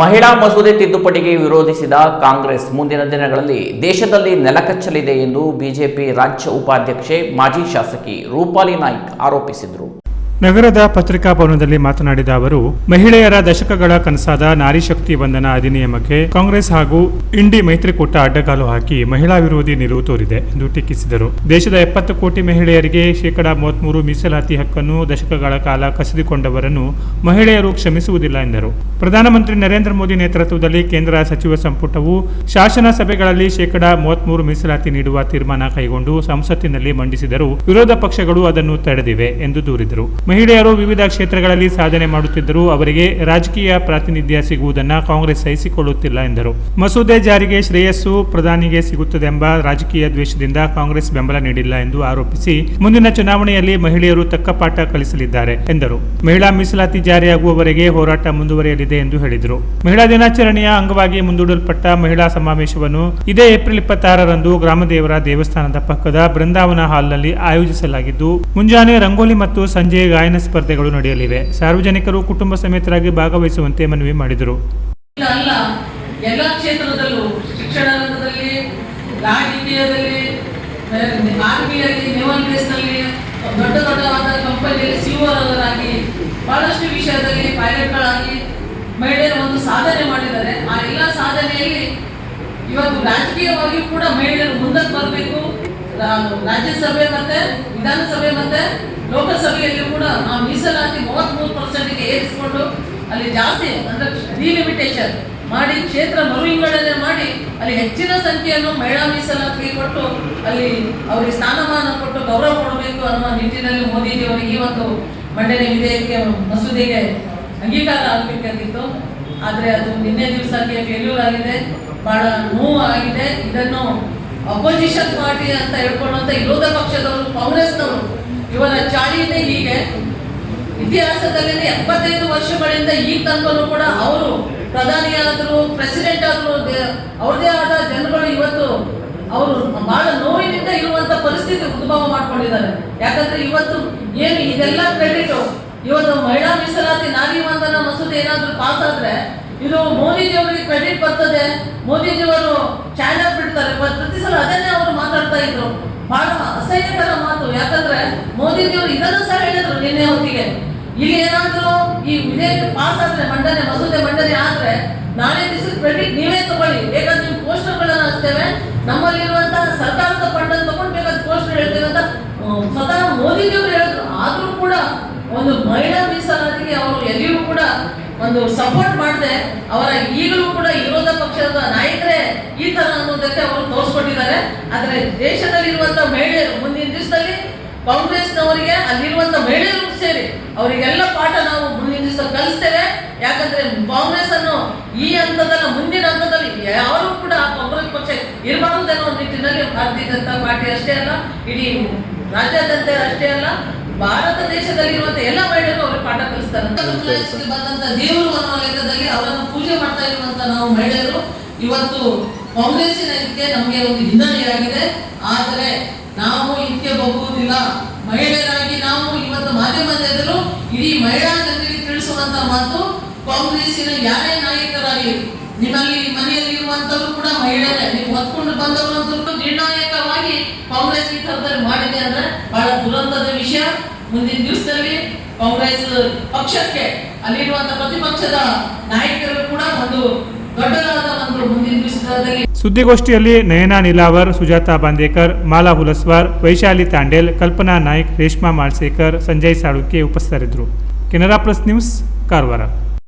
ಮಹಿಳಾ ಮಸೂದೆ ತಿದ್ದುಪಡಿಗೆ ವಿರೋಧಿಸಿದ ಕಾಂಗ್ರೆಸ್ ಮುಂದಿನ ದಿನಗಳಲ್ಲಿ ದೇಶದಲ್ಲಿ ನೆಲಕಚ್ಚಲಿದೆ ಎಂದು ಬಿಜೆಪಿ ರಾಜ್ಯ ಉಪಾಧ್ಯಕ್ಷೆ ಮಾಜಿ ಶಾಸಕಿ ರೂಪಾಲಿ ನಾಯ್ಕ್ ಆರೋಪಿಸಿದರು. ನಗರದ ಪತ್ರಿಕಾ ಭವನದಲ್ಲಿ ಮಾತನಾಡಿದ ಅವರು, ಮಹಿಳೆಯರ ದಶಕಗಳ ಕನಸಾದ ನಾರಿ ಶಕ್ತಿ ವಂದನಾ ಅಧಿನಿಯಮಕ್ಕೆ ಕಾಂಗ್ರೆಸ್ ಹಾಗೂ ಇಂಡಿ ಮೈತ್ರಿಕೂಟ ಅಡ್ಡಗಾಲು ಹಾಕಿ ಮಹಿಳಾ ವಿರೋಧಿ ನಿಲುವು ತೋರಿದೆ ಎಂದು ಟೀಕಿಸಿದರು. ದೇಶದ 70 ಕೋಟಿ ಮಹಿಳೆಯರಿಗೆ ಶೇಕಡಾ 33 ಮೀಸಲಾತಿ ಹಕ್ಕನ್ನು ದಶಕಗಳ ಕಾಲ ಕಸಿದುಕೊಂಡವರನ್ನು ಮಹಿಳೆಯರು ಕ್ಷಮಿಸುವುದಿಲ್ಲ ಎಂದರು. ಪ್ರಧಾನಮಂತ್ರಿ ನರೇಂದ್ರ ಮೋದಿ ನೇತೃತ್ವದಲ್ಲಿ ಕೇಂದ್ರ ಸಚಿವ ಸಂಪುಟವು ಶಾಸನ ಸಭೆಗಳಲ್ಲಿ ಶೇಕಡಾ 33 ಮೀಸಲಾತಿ ನೀಡುವ ತೀರ್ಮಾನ ಕೈಗೊಂಡು ಸಂಸತ್ತಿನಲ್ಲಿ ಮಂಡಿಸಿದರೂ ವಿರೋಧ ಪಕ್ಷಗಳು ಅದನ್ನು ತಡೆದಿವೆ ಎಂದು ದೂರಿದರು. ಮಹಿಳೆಯರು ವಿವಿಧ ಕ್ಷೇತ್ರಗಳಲ್ಲಿ ಸಾಧನೆ ಮಾಡುತ್ತಿದ್ದರೂ ಅವರಿಗೆ ರಾಜಕೀಯ ಪ್ರಾತಿನಿಧ್ಯ ಸಿಗುವುದನ್ನು ಕಾಂಗ್ರೆಸ್ ಸಹಿಸಿಕೊಳ್ಳುತ್ತಿಲ್ಲ ಎಂದರು. ಮಸೂದೆ ಜಾರಿಗೆ ಶ್ರೇಯಸ್ಸು ಪ್ರಧಾನಿಗೆ ಸಿಗುತ್ತದೆಂಬ ರಾಜಕೀಯ ದ್ವೇಷದಿಂದ ಕಾಂಗ್ರೆಸ್ ಬೆಂಬಲ ನೀಡಿಲ್ಲ ಎಂದು ಆರೋಪಿಸಿ ಮುಂದಿನ ಚುನಾವಣೆಯಲ್ಲಿ ಮಹಿಳೆಯರು ತಕ್ಕ ಪಾಠ ಕಲಿಸಲಿದ್ದಾರೆ ಎಂದರು. ಮಹಿಳಾ ಮೀಸಲಾತಿ ಜಾರಿಯಾಗುವವರೆಗೆ ಹೋರಾಟ ಮುಂದುವರಿಯಲಿದೆ ಎಂದು ಹೇಳಿದರು. ಮಹಿಳಾ ದಿನಾಚರಣೆಯ ಅಂಗವಾಗಿ ಮುಂದೂಡಲ್ಪಟ್ಟ ಮಹಿಳಾ ಸಮಾವೇಶವನ್ನು ಇದೇ ಏಪ್ರಿಲ್ 26ರಂದು ಗ್ರಾಮದೇವರ ದೇವಸ್ಥಾನದ ಪಕ್ಕದ ಬೃಂದಾವನ ಹಾಲ್ನಲ್ಲಿ ಆಯೋಜಿಸಲಾಗಿದ್ದು, ಮುಂಜಾನೆ ರಂಗೋಲಿ ಮತ್ತು ಸಂಜೆ ಗಾಯನ ಸ್ಪರ್ಧೆಗಳು ನಡೆಯಲಿವೆ. ಸಾರ್ವಜನಿಕರು ಕುಟುಂಬ ಸಮೇತರಾಗಿ ಭಾಗವಹಿಸುವಂತೆ ಮನವಿ ಮಾಡಿದರು. ಎಲ್ಲ ಕ್ಷೇತ್ರದಲ್ಲೂ ಶಿಕ್ಷಣ ರಂಗದಲ್ಲಿ, ರಾಜಕೀಯದಲ್ಲಿ, ಆರ್ಮಿಯಲ್ಲಿ, ನೇವಲ್ ಬೇಸ್ನಲ್ಲಿ, ದೊಡ್ಡದಾದ ಕಂಪನಿಯಲ್ಲಿ ಸಿಒರಾಗಿ ಬಹಳಷ್ಟು ವಿಷಯದಲ್ಲಿ ಪೈಲಟ್ಗಳಾಗಿ ಮಹಿಳೆಯರು ಒಂದು ಸಾಧನೆ ಮಾಡಿದ್ದಾರೆ. ಆ ಎಲ್ಲ ಸಾಧನೆಯಲ್ಲಿ ಇವತ್ತು ರಾಜಕೀಯವಾಗಿ ಕೂಡ ಮಹಿಳೆಯರು ಮುಂದಕ್ಕೆ ಬರಬೇಕು. ರಾಜ್ಯಸಭೆ ಮತ್ತೆ ವಿಧಾನಸಭೆ ಮತ್ತೆ ಲೋಕಸಭೆಯಲ್ಲಿ ಕೂಡ ಆ ಮೀಸಲಾತಿ 33%ಗೆ ಏರಿಸಿಕೊಂಡು ಅಲ್ಲಿ ಜಾಸ್ತಿ ಅಂದ್ರೆ ಡಿಲಿಮಿಟೇಷನ್ ಮಾಡಿ ಕ್ಷೇತ್ರ ಮರುವಿಂಗಡಣೆ ಮಾಡಿ ಅಲ್ಲಿ ಹೆಚ್ಚಿನ ಸಂಖ್ಯೆಯನ್ನು ಮಹಿಳಾ ಮೀಸಲಾತಿಗೆ ಕೊಟ್ಟು ಅಲ್ಲಿ ಅವರಿಗೆ ಸ್ಥಾನಮಾನ ಕೊಟ್ಟು ಗೌರವ ಕೊಡಬೇಕು ಅನ್ನುವ ನಿಟ್ಟಿನಲ್ಲಿ ಮೋದಿಜಿಯವರಿಗೆ ಈ ಒಂದು ಮಂಡನೆ ವಿಧೇಯಕ ಮಸೂದೆಗೆ ಅಂಗೀಕಾರ ಆಗಬೇಕಾಗಿತ್ತು. ಆದರೆ ಅದು ನಿನ್ನೆ ದಿವಸಕ್ಕೆ ಫೇಲ್ಯೂರ್ ಆಗಿದೆ, ಬಹಳ ನೋವು ಆಗಿದೆ. ಇದನ್ನು ಅಪೋಸಿಷನ್ ಪಾರ್ಟಿ ಅಂತ ಹೇಳ್ಕೊಳ್ಳುವಂತ ವಿರೋಧ ಪಕ್ಷದವರು, ಕಾಂಗ್ರೆಸ್ನವರು ಇವರ ಚಾಳಿನೇ ಹೀಗೆ. ಇತಿಹಾಸದಲ್ಲಿ 75 ವರ್ಷಗಳಿಂದ ಈ ತನಕನೂ ಕೂಡ ಅವರು ಪ್ರಧಾನಿಯಾದರು, ಪ್ರೆಸಿಡೆಂಟ್ ಆದರು, ಅವ್ರದೇ ಆದ ಜನಗಳು ಇವತ್ತು ಅವರು ಬಹಳ ನೋವಿನಿಂದ ಇರುವಂತ ಪರಿಸ್ಥಿತಿ ಉದ್ಭವ ಮಾಡ್ಕೊಂಡಿದ್ದಾರೆ. ಯಾಕಂದ್ರೆ ಇವತ್ತು ಏನು ಇದೆಲ್ಲ ಕ್ರೆಡಿಟ್ ಇವತ್ತು ಮಹಿಳಾ ಮೀಸಲಾತಿ ನಾರಿ ವಂದನಾ ಮಸೂದೆ ಏನಾದ್ರೂ ಪಾಸ್ ಆದ್ರೆ ಇದು ಮೋದಿಜಿಯವರಿಗೆ ಕ್ರೆಡಿಟ್ ಬರ್ತದೆ. ಮೋದಿಜಿಯವರು ಚಾಯ್ನಾ ಬಿಡ್ತಾರೆ. ಪ್ರತಿ ಸಲ ಅದನ್ನೇ ಅವರು ಮಾತಾಡ್ತಾ ಇದ್ರು. ಬಹಳ ಅಸಹ್ಯಕರ ಮಾತು. ಯಾಕಂದ್ರೆ ಮೋದಿಜಿಯವರು ಇದನ್ನು ಸಹ ಹೇಳಿದ್ರು ನಿನ್ನೆ ಹೊತ್ತಿಗೆ. ಇಲ್ಲಿ ಏನಾದ್ರು ಈ ವಿಧೇಯಕ ಪಾಸ್ ಆದ್ರೆ ಮಸೂದೆ ಮಂಡನೆ ಆದ್ರೆ ನಾಳೆ ದಿವಸ ಕ್ರೆಡಿಟ್ ನೀವೇ ತಗೊಳ್ಳಿ, ಬೇಕಾದ್ರೆ ನೀವು ಪೋಸ್ಟರ್ಗಳನ್ನ ಹಚ್ತೇವೆ, ನಮ್ಮಲ್ಲಿರುವಂತಹ ಸರ್ಕಾರದ ಫಂಡ್ ಅನ್ನು ತಗೊಂಡು ಬೇಕಾದ್ರೆ ಪೋಸ್ಟರ್ ಹೇಳ್ತೇವೆ ಅಂತ ಸ್ವತಃ ಮೋದಿಜಿಯವರು ಹೇಳಿದ್ರು. ಆದ್ರೂ ಕೂಡ ಒಂದು ಮಹಿಳಾ ಮೀಸಲಾತಿಗೆ ಅವರು ಎಲ್ಲಿಯೂ ಕೂಡ ಒಂದು ಸಪೋರ್ಟ್ ಮಾಡದೆ ಅವರ ಈಗಲೂ ಕೂಡ ವಿರೋಧ ಪಕ್ಷದ ನಾಯಕರೇ ಈ ತರ ಅನ್ನೋದಕ್ಕೆ ಅವರು ತೋರಿಸ್ಕೊಟ್ಟಿದ್ದಾರೆ. ಆದ್ರೆ ದೇಶದಲ್ಲಿರುವಂತಹ ಮಹಿಳೆಯರು ಮುಂದಿನ ದಿವಸದಲ್ಲಿ ಕಾಂಗ್ರೆಸ್ನವರಿಗೆ ಅಲ್ಲಿರುವಂತಹ ಮಹಿಳೆಯರು ಸೇರಿ ಅವರಿಗೆಲ್ಲ ಪಾಠ ನಾವು ಮುಂದಿನ ದಿವಸ ಕಲಿಸ್ತೇವೆ. ಯಾಕಂದ್ರೆ ಕಾಂಗ್ರೆಸ್ ಅನ್ನು ಈ ಹಂತದಲ್ಲ ಮುಂದಿನ ಹಂತದಲ್ಲಿ ಯಾರು ಕೂಡ ಕಾಂಗ್ರೆಸ್ ಪಕ್ಷ ಇರಬಾರದನ್ನೋ ನಿಟ್ಟಿನಲ್ಲಿ ಭಾರತೀಯ ಜನತಾ ಪಾರ್ಟಿ ಅಷ್ಟೇ ಅಲ್ಲ, ಇಡೀ ರಾಜ್ಯಾದ್ಯಂತ ಅಷ್ಟೇ ಅಲ್ಲ, ಭಾರತ ದೇಶದಲ್ಲಿರುವಂತಹ ಎಲ್ಲ ಮಹಿಳೆಯರು ಅವ್ರಿಗೆ ಪಾಠ ಕಲಿಸ್ತಾರೆ. ಬಂದಂತ ದೇವರು ಅನ್ನೋ ಲೆಕ್ಕದಲ್ಲಿ ಅವರನ್ನು ಪೂಜೆ ಮಾಡ್ತಾ ಇರುವಂತ ನಾವು ಮಹಿಳೆಯರು ಇವತ್ತು ಕಾಂಗ್ರೆಸ್ಸಿನ ಇದಕ್ಕೆ ನಮಗೆ ಒಂದು ಹಿನ್ನಡೆಯಾಗಿದೆ. ಆದರೆ ನಾವು ಇದಕ್ಕೆ ಬಗ್ಗುವುದಿಲ್ಲ. ಮಹಿಳೆಯರಾಗಿ ನಾವು ಇವತ್ತು ಮಾಧ್ಯಮದ ಎದುರು ಇಡೀ ಮಹಿಳಾ ಜನರಿಗೆ ತಿಳಿಸುವಂತ ಮಾತು, ಕಾಂಗ್ರೆಸ್ಸಿನ ಯಾರೇ ನಾಯಕರಾಗಿ ನಿಮ್ಮಲ್ಲಿ ಮನೆಯಲ್ಲಿ ಇರುವಂತವರು ಕೂಡ ಮಹಿಳೆಯರೇ, ನೀವು ಹೊತ್ಕೊಂಡು ಬಂದವರು ನಿರ್ಣಾಯಕವಾಗಿ ಕಾಂಗ್ರೆಸ್ ಈ ಥರದಲ್ಲಿ ಮಾಡಿದೆ ಅಂದ್ರೆ ಬಹಳ ದುರಂತದ ವಿಷಯ. ಮುಂದಿನ ದಿವಸದಲ್ಲಿ ಕಾಂಗ್ರೆಸ್ ಪಕ್ಷಕ್ಕೆ ಅಲ್ಲಿರುವಂತಹ ಪ್ರತಿಪಕ್ಷದ ನಾಯಕರು ಕೂಡ ಒಂದು ದೊಡ್ಡದಾದ ಒಂದು ಮುಂದಿನ ದಿವಸದಲ್ಲಿ. ಸುದ್ದಿಗೋಷ್ಠಿಯಲ್ಲಿ ನಯನಾ ನಿಲಾವರ್, ಸುಜಾತಾ ಬಾಂದೇಕರ್, ಮಾಲಾ ಹುಲಸ್ವಾರ್, ವೈಶಾಲಿ ತಾಂಡೇಲ್, ಕಲ್ಪನಾ ನಾಯ್ಕ್, ರೇಷ್ಮಾ ಮಾಳ್ಸೇಕರ್, ಸಂಜಯ್ ಸಾಳುಕೆ ಉಪಸ್ಥಿತರಿದ್ದರು. Canara plus news, Karwar.